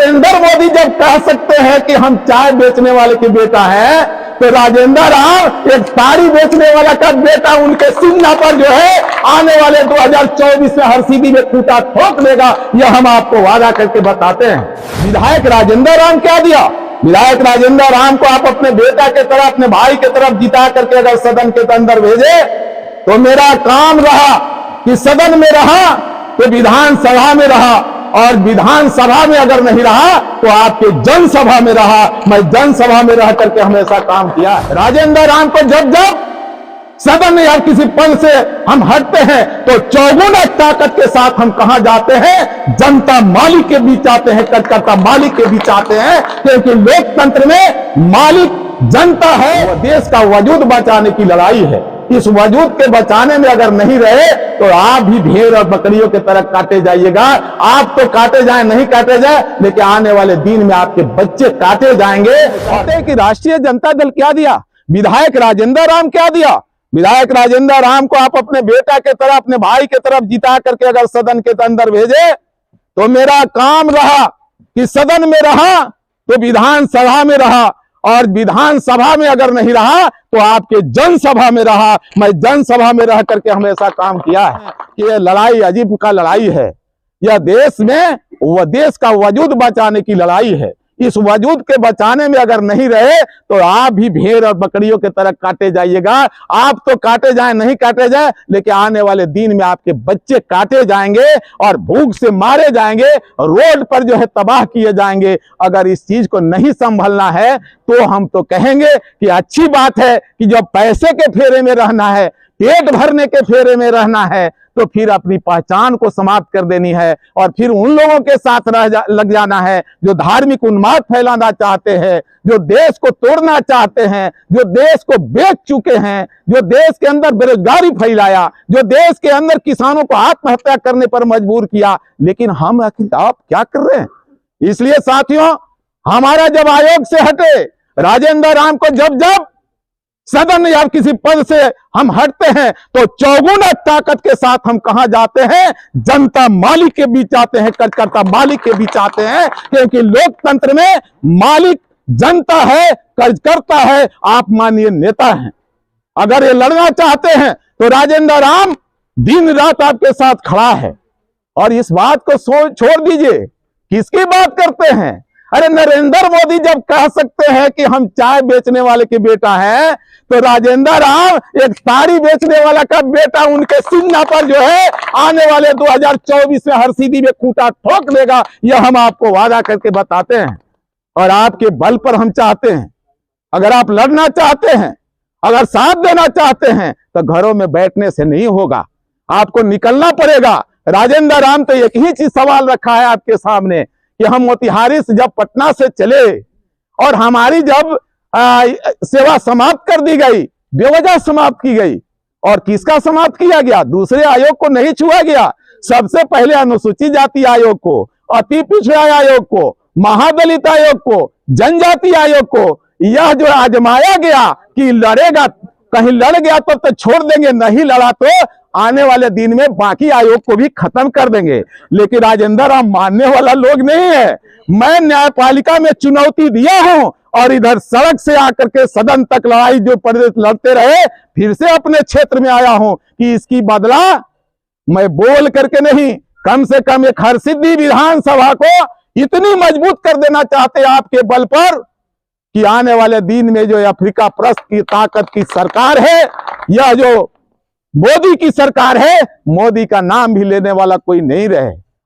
नरेंद्र मोदी जब कह सकते हैं कि हम चाय बेचने वाले के बेटा हैं, तो राजेंद्र राम एक साड़ी बेचने वाला का बेटा उनके सीना पर जो है आने वाले 2024 में हर सीधी में खूंटा ठोक देगा। यह हम आपको वादा करके बताते हैं। विधायक राजेंद्र राम क्या दिया? विधायक राजेंद्र राम को आप अपने बेटा के तरफ, अपने भाई के तरफ जिता करके अगर सदन के अंदर भेजे तो मेरा काम रहा कि सदन में रहा तो विधानसभा में रहा, और विधानसभा में अगर नहीं रहा तो आपके जनसभा में रहा। मैं जनसभा में रह करके हमेशा काम किया। राजेंद्र राम को जब जब सदन में या किसी पद से हम हटते हैं तो चौगुना ताकत के साथ हम कहां जाते हैं? जनता मालिक के बीच आते हैं, कार्यकर्ता मालिक के बीच आते हैं, क्योंकि लोकतंत्र में मालिक जनता है। वो देश का वजूद बचाने की लड़ाई है। इस वजूद के बचाने में अगर नहीं रहे तो आप भी भेड़ और बकरियों की तरह काटे जाइएगा। आप तो काटे जाए नहीं काटे जाए, लेकिन आने वाले दिन में आपके बच्चे काटे जाएंगे। कहते हैं कि राष्ट्रीय जनता दल क्या दिया, विधायक राजेंद्र राम क्या दिया? विधायक राजेंद्र राम को आप अपने बेटा के तरफ, अपने भाई के तरफ जिता करके अगर सदन के अंदर भेजे तो मेरा काम रहा कि सदन में रहा तो विधानसभा में रहा, और विधानसभा में अगर नहीं रहा तो आपके जनसभा में रहा। मैं जनसभा में रह करके हमेशा काम किया है कि यह लड़ाई अजीब का लड़ाई है। यह देश में वह देश का वजूद बचाने की लड़ाई है। इस वजूद के बचाने में अगर नहीं रहे तो आप भी भेड़ और बकरियों की तरह काटे जाइएगा। आप तो काटे जाए नहीं काटे जाए, लेकिन आने वाले दिन में आपके बच्चे काटे जाएंगे और भूख से मारे जाएंगे, रोड पर जो है तबाह किए जाएंगे। अगर इस चीज को नहीं संभलना है तो हम तो कहेंगे कि अच्छी बात है कि जब पैसे के फेरे में रहना है, पेट भरने के फेरे में रहना है, तो फिर अपनी पहचान को समाप्त कर देनी है और फिर उन लोगों के साथ लग जाना है जो धार्मिक उन्माद फैलाना चाहते हैं, जो देश को तोड़ना चाहते हैं, जो देश को बेच चुके हैं, जो देश के अंदर बेरोजगारी फैलाया, जो देश के अंदर किसानों को आत्महत्या करने पर मजबूर किया। लेकिन हम आखिर आप क्या कर रहे हैं? इसलिए साथियों, हमारा जब आयोग से हटे, राजेंद्र राम को जब जब सदन या किसी पद से हम हटते हैं तो चौगुना ताकत के साथ हम कहां जाते हैं? जनता मालिक के बीच आते हैं, कार्यकर्ता मालिक के बीच आते हैं, क्योंकि लोकतंत्र में मालिक जनता है, कार्यकर्ता है, आप माननीय नेता हैं। अगर ये लड़ना चाहते हैं तो राजेंद्र राम दिन रात आपके साथ खड़ा है। और इस बात को छोड़ दीजिए, किसकी बात करते हैं? अरे नरेंद्र मोदी जब कह सकते हैं कि हम चाय बेचने वाले के बेटा हैं, तो राजेंद्र राम एक साड़ी बेचने वाला का बेटा उनके सीना पर जो है आने वाले 2024 में हर सीधी में खूंटा ठोक देगा। यह हम आपको वादा करके बताते हैं और आपके बल पर हम चाहते हैं। अगर आप लड़ना चाहते हैं, अगर साथ देना चाहते हैं, तो घरों में बैठने से नहीं होगा, आपको निकलना पड़ेगा। राजेंद्र राम तो एक ही चीज सवाल रखा है आपके सामने कि हम मोतिहारी से जब पटना से चले और हमारी जब सेवा समाप्त कर दी गई, बेवजह समाप्त की गई, और किसका समाप्त किया गया? दूसरे आयोग को नहीं छुआ गया। सबसे पहले अनुसूचित जाति आयोग को, अति पिछड़ा आयोग को, महादलित आयोग को, जनजाति आयोग को यह जो आजमाया गया कि लड़ेगा, कहीं लड़ गया तो छोड़ देंगे, नहीं लड़ा तो आने वाले दिन में बाकी आयोग को भी खत्म कर देंगे। लेकिन राजेंद्र राम मानने वाला लोग नहीं है। मैं न्यायपालिका में चुनौती दिया हूं और इधर सड़क से आकर के सदन तक लड़ाई जो लड़ते रहे, फिर से अपने क्षेत्र में आया हूं कि इसकी बदला मैं बोल करके नहीं, कम से कम एक हरसिद्धि विधानसभा को इतनी मजबूत कर देना चाहते हैं आपके बल पर कि आने वाले दिन में जो अफ्रीका प्रस्त की ताकत की सरकार है, यह जो मोदी की सरकार है, मोदी का नाम भी लेने वाला कोई नहीं रहे।